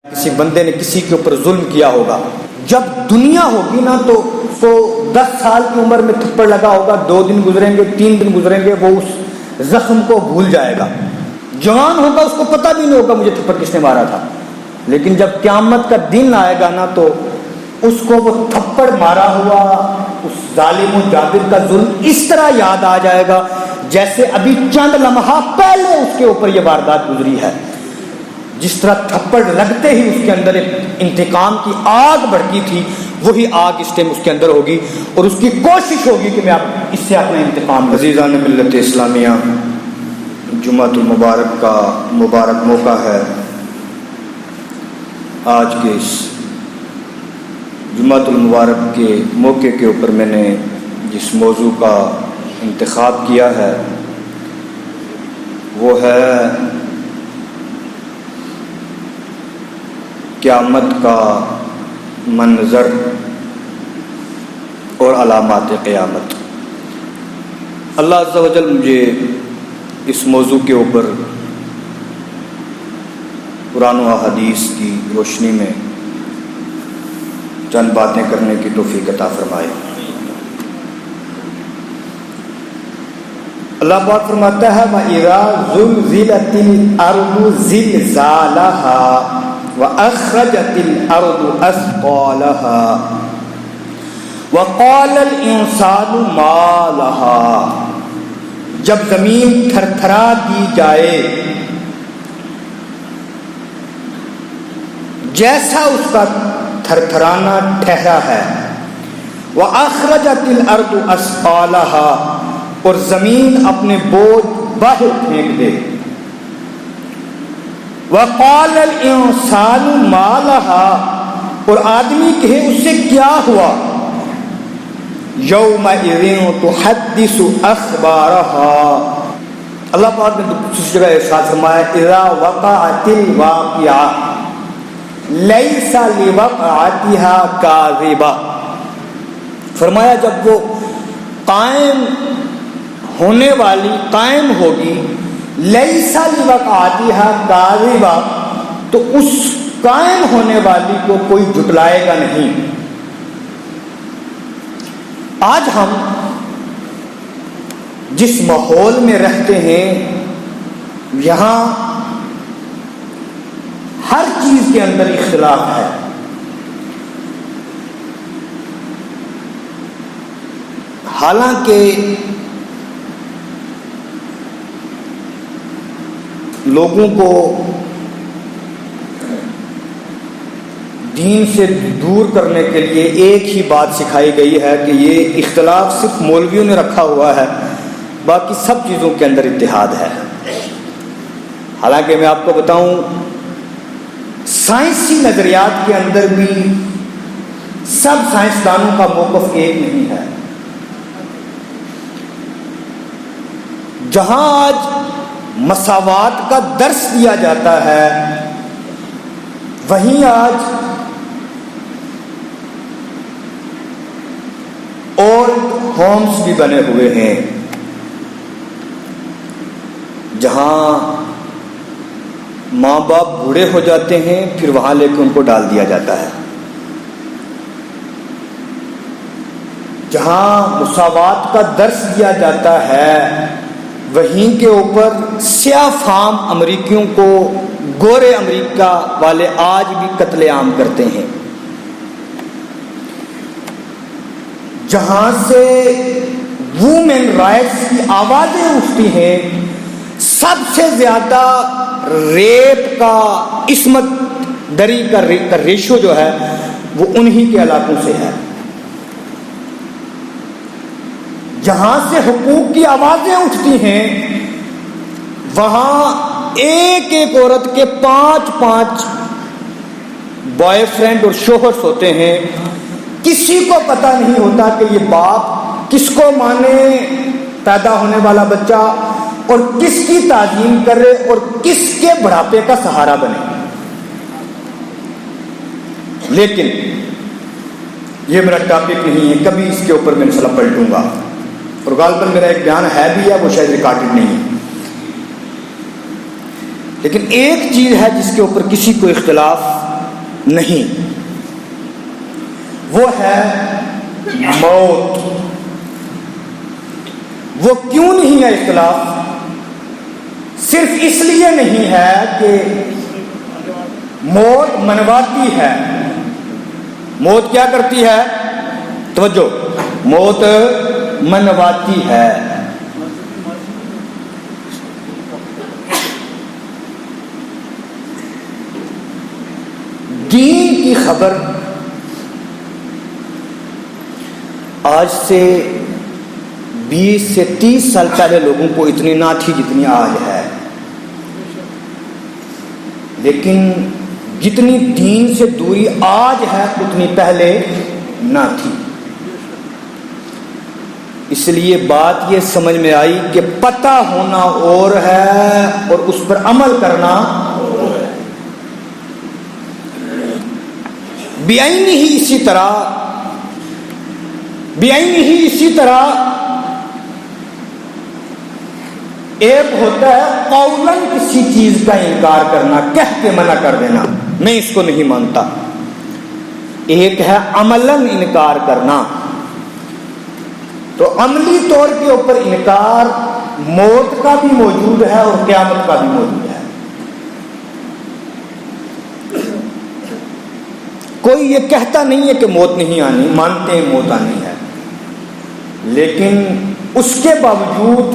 کسی بندے نے کسی کے اوپر ظلم کیا ہوگا، جب دنیا ہوگی نا تو 10 سال کی عمر میں تھپڑ لگا ہوگا، 2 دن گزریں گے 3 دن گزریں گے، وہ اس زخم کو بھول جائے گا۔ جوان ہوگا اس کو پتہ بھی نہیں ہوگا مجھے تھپڑ کس نے مارا تھا، لیکن جب قیامت کا دن آئے گا نا تو اس کو وہ تھپڑ مارا ہوا اس ظالم و جابر کا ظلم اس طرح یاد آ جائے گا جیسے ابھی چند لمحہ پہلے اس کے اوپر یہ واردات گزری ہے۔ جس طرح تھپڑ لگتے ہی اس کے اندر ایک انتقام کی آگ بھڑکی تھی، وہی آگ اس ٹائم اس کے اندر ہوگی اور اس کی کوشش ہوگی کہ میں اس سے اپنا انتقام۔ عزیزان ملت اسلامیہ، جمعۃ المبارک کا مبارک موقع ہے۔ آج کے اس جمعۃ المبارک کے موقع کے اوپر میں نے جس موضوع کا انتخاب کیا ہے وہ ہے قیامت کا منظر اور علامات قیامت۔ اللہ عز و جل مجھے اس موضوع کے اوپر قرآن و احادیث کی روشنی میں چند باتیں کرنے کی توفیق عطا فرمائے۔ اللہ پاک فرماتا ہے وَإِذَا زُلْزِلَتِ الْأَرْضُ زِلْزَالَهَا وَأَخْرَجَتِ الْأَرْضُ أَثْقَالَهَا وَقَالَ الْإِنسَانُ مَا لَهَا، جب زمین تھر تھرا دی جائے جیسا اس کا تھر تھرانا ٹھہرا ہے، وَأَخْرَجَتِ الْأَرْضُ أَثْقَالَهَا، اور زمین اپنے بوجھ باہر پھینک دے، وَقَالَ الْإِنسَانُ مَا لَهَا، اور آدمی کہے اس سے کیا ہوا، يَوْمَئِذٍ تُحَدِّثُ أَخْبَارَهَا، اللہ پاک نے دوسری جگہ ارشاد فرمایا اِذَا وَقَعَتِ الْوَاقِعَةُ لَيْسَ لِوَقْعَتِهَا كَاذِبَةٌ، فرمایا جب وہ قائم ہونے والی قائم ہوگی، لیسا لوقعتها کاذبہ، تو اس قائم ہونے والی کو کوئی جھٹلائے گا نہیں۔ آج ہم جس ماحول میں رہتے ہیں یہاں ہر چیز کے اندر اختلاف ہے۔ حالانکہ لوگوں کو دین سے دور کرنے کے لیے ایک ہی بات سکھائی گئی ہے کہ یہ اختلاف صرف مولویوں نے رکھا ہوا ہے، باقی سب چیزوں کے اندر اتحاد ہے۔ حالانکہ میں آپ کو بتاؤں سائنسی نظریات کے اندر بھی سب سائنسدانوں کا موقف ایک نہیں ہے۔ جہاں آج مساوات کا درس دیا جاتا ہے وہیں آج اولڈ ہومز بھی بنے ہوئے ہیں، جہاں ماں باپ بوڑھے ہو جاتے ہیں پھر وہاں لے کے ان کو ڈال دیا جاتا ہے۔ جہاں مساوات کا درس دیا جاتا ہے وہیں کے اوپر سیاہ فام امریکیوں کو گورے امریکہ والے آج بھی قتل عام کرتے ہیں۔ جہاں سے وومن رائٹس کی آوازیں اٹھتی ہیں، سب سے زیادہ ریپ کا عصمت دری کا ریشو جو ہے وہ انہی کے علاقوں سے ہے۔ جہاں سے حقوق کی آوازیں اٹھتی ہیں وہاں ایک ایک عورت کے 5 بوائے فرینڈ اور شوہرز ہوتے ہیں، کسی کو پتہ نہیں ہوتا کہ یہ باپ کس کو مانے پیدا ہونے والا بچہ اور کس کی تعظیم کرے اور کس کے بڑھاپے کا سہارا بنے۔ لیکن یہ میرا ٹاپک نہیں ہے، کبھی اس کے اوپر میں انشاءاللہ پلٹوں گا، اور غالباً میرا ایک بیان ہے بھی ہے، وہ شاید ریکارڈڈ نہیں ہے۔ لیکن ایک چیز ہے جس کے اوپر کسی کو اختلاف نہیں، وہ ہے موت۔ وہ کیوں نہیں ہے اختلاف؟ صرف اس لیے نہیں ہے کہ موت منواتی ہے۔ موت کیا کرتی ہے؟ توجہ، موت منواتی ہے۔ دین کی خبر آج سے 20 سے 30 سال پہلے لوگوں کو اتنی نہ تھی جتنی آج ہے، لیکن جتنی دین سے دوری آج ہے اتنی پہلے نہ تھی۔ اس لیے بات یہ سمجھ میں آئی کہ پتہ ہونا اور ہے اور اس پر عمل کرنا اور ہے۔ بعینی ہی اسی طرح ایک ہوتا ہے قولاً کسی چیز کا انکار کرنا، کہہ کے منع کر دینا، میں اس کو نہیں مانتا۔ ایک ہے عملاً انکار کرنا۔ تو عملی طور کے اوپر انکار موت کا بھی موجود ہے اور قیامت کا بھی موجود ہے۔ کوئی یہ کہتا نہیں ہے کہ موت نہیں آنی، مانتے ہیں موت آنی ہے، لیکن اس کے باوجود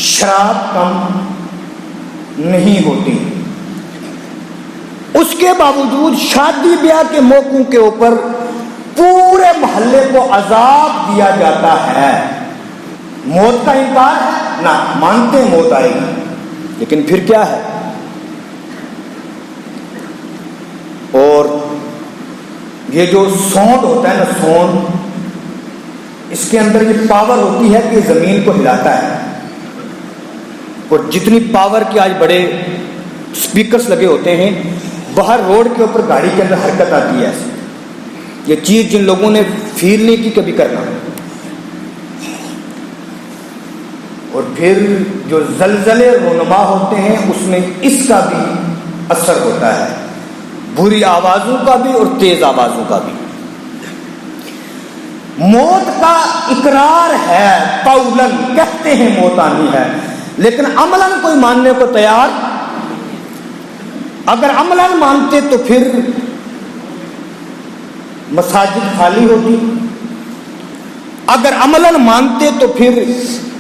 شراب کم نہیں ہوتی، اس کے باوجود شادی بیاہ کے موقعوں کے اوپر پورے محلے کو عذاب دیا جاتا ہے۔ موت کا انکار ہے نہ، مانتے ہیں موت آئے گی، لیکن پھر کیا ہے؟ اور یہ جو سونڈ ہوتا ہے نا، سونڈ، اس کے اندر یہ پاور ہوتی ہے کہ زمین کو ہلاتا ہے، اور جتنی پاور کی آج بڑے سپیکرز لگے ہوتے ہیں، باہر روڈ کے اوپر گاڑی کے اندر حرکت آتی ہے۔ یہ چیز جن لوگوں نے فیل نہیں کی کبھی کرنا۔ اور پھر جو زلزلے رونما ہوتے ہیں اس میں اس کا بھی اثر ہوتا ہے، بری آوازوں کا بھی اور تیز آوازوں کا بھی۔ موت کا اقرار ہے، قولاً کہتے ہیں موت آنی ہے، لیکن عملاً کوئی ماننے کو تیار۔ اگر عملاً مانتے تو پھر مساجد خالی ہوتی، اگر عملاً مانتے تو پھر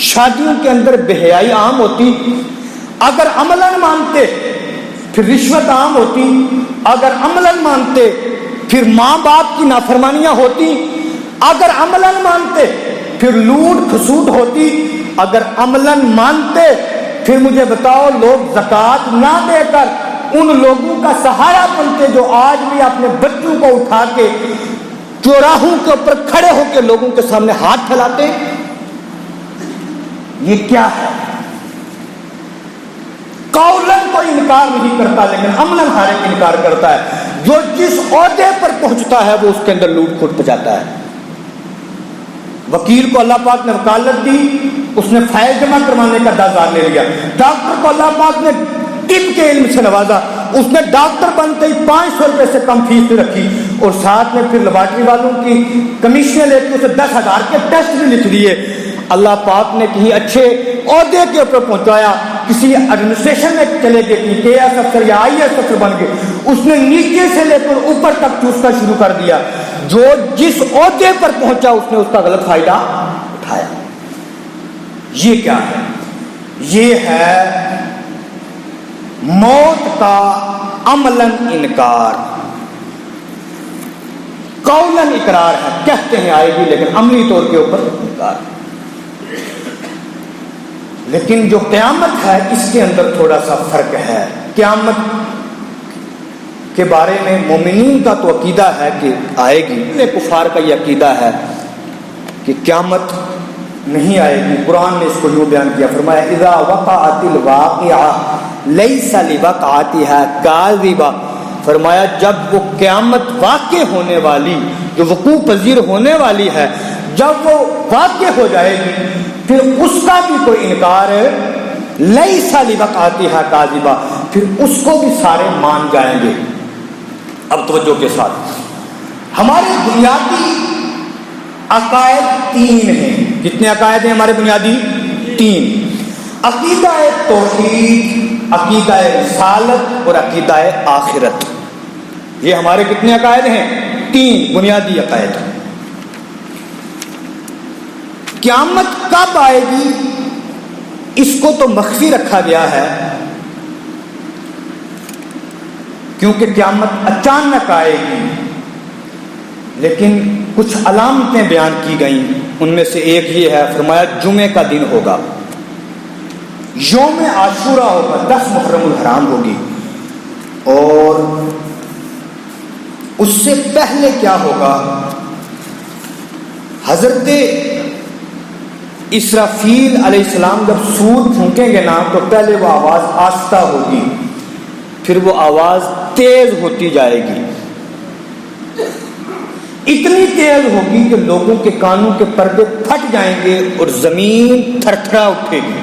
شادیوں کے اندر بے حیائی عام ہوتی، اگر عملاً مانتے پھر رشوت عام ہوتی، اگر عملاً مانتے پھر ماں باپ کی نافرمانیاں ہوتی، اگر عملاً مانتے پھر لوٹ کھسوٹ ہوتی، اگر عملاً مانتے پھر مجھے بتاؤ لوگ زکوٰۃ نہ دے کر ان لوگوں کا سہارا بنتے جو آج بھی اپنے بچوں کو اٹھا کے چوراہوں کے اوپر کھڑے ہو کے لوگوں کے سامنے ہاتھ پھیلاتے۔ یہ کیا ہے؟ قولاً کوئی انکار نہیں کرتا لیکن عملاً ہر ایک انکار کرتا ہے۔ جو جس عہدے پر پہنچتا ہے وہ اس کے اندر لوٹ کھوٹ پچاتا ہے۔ وکیل کو اللہ پاک نے وکالت دی، اس نے فائل جمع کروانے کا دازار لے لیا۔ ڈاکٹر کو اللہ پاک نے طب کے علم سے نوازا، اس نے ڈاکٹر بنتے ہی 500 روپے سے کم فیس بھی رکھی، اور ساتھ میں پھر لیبارٹری والوں کی کمیشنیں لے کے اسے 10,000 کے ٹیسٹ بھی لکھ دیے۔ اللہ پاک نے کہیں اچھے عہدے کے اوپر پہنچایا، کسی ایڈمنسٹریشن میں چلے گئے، کہیں KS افسر یا IAS افسر بن گئے، اس نے نیچے سے لے کر اوپر تک چوسنا شروع کر دیا۔ جو جس عہدے پر پہنچا اس نے اس کا غلط فائدہ اٹھایا۔ یہ کیا ہے؟ یہ ہے موت کا عملاً انکار۔ قولاً اقرار ہے، کہتے ہیں آئے گی لیکن عملی طور کے اوپر انکار۔ لیکن جو قیامت ہے اس کے اندر تھوڑا سا فرق ہے۔ قیامت کے بارے میں مومنین کا تو عقیدہ ہے کہ آئے گی، کفار کا یہ عقیدہ ہے کہ قیامت نہیں آئے گی۔ قرآن نے اس کو یوں بیان کیا، فرمایا اذا وقعت الواقعہ لیس لوقعتها کاذبہ، فرمایا جب وہ قیامت واقع ہونے والی، جو وقوع پذیر ہونے والی ہے، جب وہ واقع ہو جائے گی پھر اس کا بھی کوئی انکار لیس لوقعتها کاذبہ، پھر اس کو بھی سارے مان جائیں گے۔ اب توجہ کے ساتھ، ہمارے بنیادی عقائد 3 ہیں۔ کتنے عقائد ہیں ہمارے بنیادی؟ 3۔ عقیدہ توحید، عقیدہ رسالت اور عقیدہ آخرت۔ یہ ہمارے کتنے عقائد ہیں؟ 3 بنیادی عقائد۔ قیامت کب آئے گی اس کو تو مخفی رکھا گیا ہے، کیونکہ قیامت اچانک آئے گی، لیکن کچھ علامتیں بیان کی گئیں۔ ان میں سے ایک یہ ہے، فرمایا جمعے کا دن ہوگا، یوم عاشورہ ہوگا، 10 محرم الحرام ہوگی، اور اس سے پہلے کیا ہوگا؟ حضرت اسرافیل علیہ السلام جب سور پھونکیں گے نا تو پہلے وہ آواز آہستہ ہوگی، پھر وہ آواز تیز ہوتی جائے گی، اتنی تیز ہوگی کہ لوگوں کے کانوں کے پردے پھٹ جائیں گے اور زمین تھر تھرا اٹھے گی،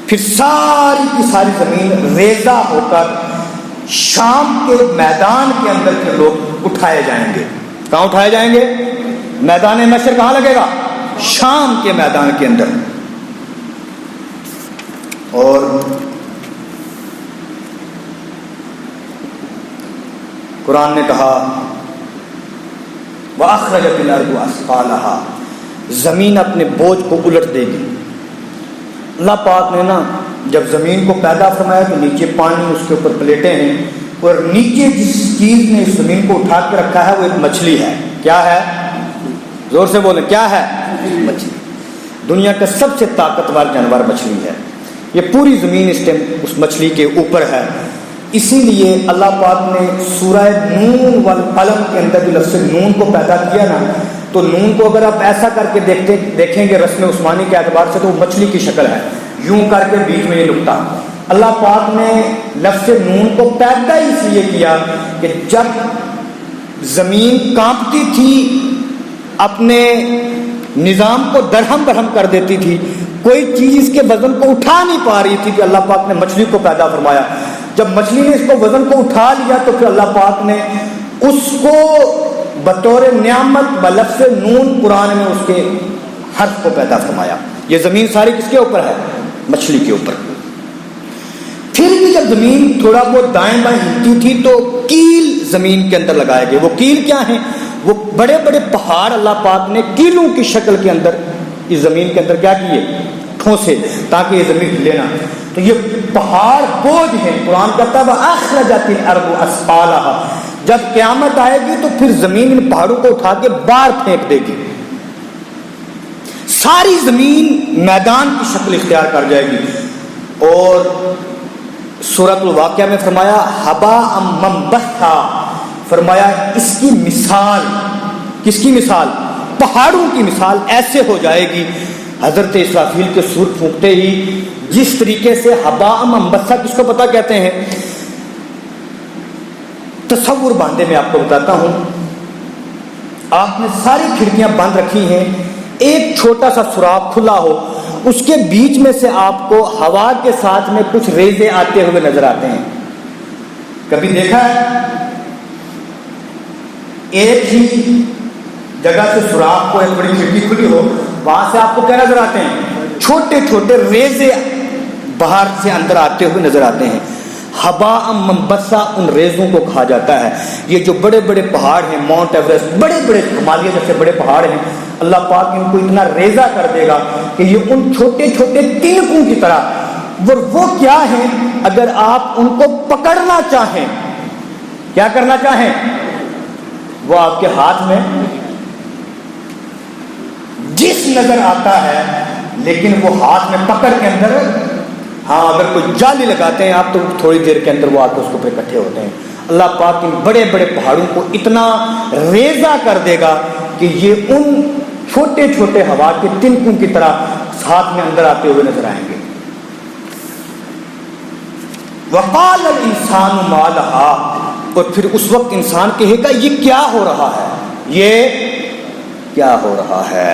پھر ساری کی ساری زمین ریزہ ہو کر شام کے میدان کے اندر کے لوگ اٹھائے جائیں گے۔ کہاں اٹھائے جائیں گے؟ میدان محشر کہاں لگے گا؟ شام کے میدان کے اندر۔ اور قرآن نے کہا وَأَخْرَجَتِ الْأَرْضُ أَثْقَالَهَا، زمین اپنے بوجھ کو الٹ دے گی۔ اللہ پاک نے نا جب زمین کو پیدا فرمایا تو نیچے پانی، اس کے اوپر پلیٹیں ہیں، اور نیچے جس چیز نے اس زمین کو اٹھا کے رکھا ہے وہ ایک مچھلی ہے۔ کیا ہے؟ زور سے بولیں، کیا ہے؟ مچھلی۔ دنیا کا سب سے طاقتور جانور مچھلی ہے۔ یہ پوری زمین اس ٹائم اس مچھلی کے اوپر ہے۔ اسی لیے اللہ پاک نے سورہ نون والقلم کے اندر جو لفظ نون کو پیدا کیا نا، تو نون کو اگر آپ ایسا کر کے دیکھیں گے رسم عثمانی کے اعتبار سے تو وہ مچھلی کی شکل ہے، یوں کر کے بیچ میں یہ نقطہ۔ اللہ پاک نے لفظ نون کو پیدا اس لیے کیا کہ جب زمین کانپتی تھی، اپنے نظام کو درہم برہم کر دیتی تھی، کوئی چیز اس کے وزن کو اٹھا نہیں پا رہی تھی، کہ اللہ پاک نے مچھلی کو پیدا فرمایا۔ جب مچھلی نے اس کو وزن کو اٹھا لیا تو پھر اللہ پاک نے اس کو بطور نعمت بلفظ نون قرآن میں اس کے حرف کو پیدا فرمایا۔ یہ زمین ساری کس کے اوپر ہے؟ مچھلی کے اوپر۔ پھر بھی جب زمین تھوڑا بہت دائیں بائیں ہلتی تھی تو کیل زمین کے اندر لگائے گئے۔ وہ کیل کیا ہیں؟ وہ بڑے بڑے پہاڑ اللہ پاک نے کیلوں کی شکل کے اندر اس زمین کے اندر کیا کیے؟ ٹھوسے، تاکہ یہ زمین ہلے نہ۔ تو یہ پہاڑ بوجھ ہیں۔ قرآن کہتا ہے وَأَخْرَجَتِ الْأَرْضُ أَثْقَالَهَا، جب قیامت آئے گی تو پھر زمین ان پہاڑوں کو اٹھا کے باہر پھینک دے گی، ساری زمین میدان کی شکل اختیار کر جائے گی۔ اور سورۃ الواقعہ میں فرمایا حباء منبثا، فرمایا اس کی مثال، کس کی مثال؟ پہاڑوں کی مثال ایسے ہو جائے گی۔ حضرت اسرافیل کے سور پھونکتے ہی جس طریقے سے حباء منبثا، کس کو پتہ کہتے ہیں؟ تصور باندھے میں آپ کو بتاتا ہوں۔ آپ نے ساری کھڑکیاں بند رکھی ہیں، ایک چھوٹا سا سوراخ کھلا ہو، اس کے بیچ میں سے آپ کو ہوا کے ساتھ میں کچھ ریزے آتے ہوئے نظر آتے ہیں۔ کبھی دیکھا ہے؟ ایک ہی جگہ سے سوراخ کو، ایک بڑی کھڑکی کھلی ہو، وہاں سے آپ کو کیا نظر آتے ہیں؟ چھوٹے چھوٹے ریزے باہر سے اندر آتے ہوئے نظر آتے ہیں۔ حباء منبثا ان ریزوں کو کھا جاتا ہے۔ یہ جو بڑے بڑے پہاڑ ہیں، ماؤنٹ ایوریسٹ، بڑے بڑے ہمالیہ جیسے بڑے پہاڑ ہیں، اللہ پاک ان کو اتنا ریزہ کر دے گا کہ یہ ان چھوٹے چھوٹے تنکوں کی طرح، وہ کیا ہیں؟ اگر آپ ان کو پکڑنا چاہیں، کیا کرنا چاہیں، وہ آپ کے ہاتھ میں جس نظر آتا ہے، لیکن وہ ہاتھ میں پکڑ کے اندر، ہاں اگر کوئی جالی لگاتے ہیں آپ تو تھوڑی دیر کے اندر وہ آ کے اس کے اوپر اکٹھے ہوتے ہیں۔ اللہ پاک ان بڑے بڑے پہاڑوں کو اتنا ریزہ کر دے گا کہ یہ ان چھوٹے چھوٹے ہوا کے تنکوں کی طرح ہاتھ میں اندر آتے ہوئے نظر آئیں گے۔ وقال الانسان ما لها، اور پھر اس وقت انسان کہے گا یہ کیا ہو رہا ہے، یہ کیا ہو رہا ہے۔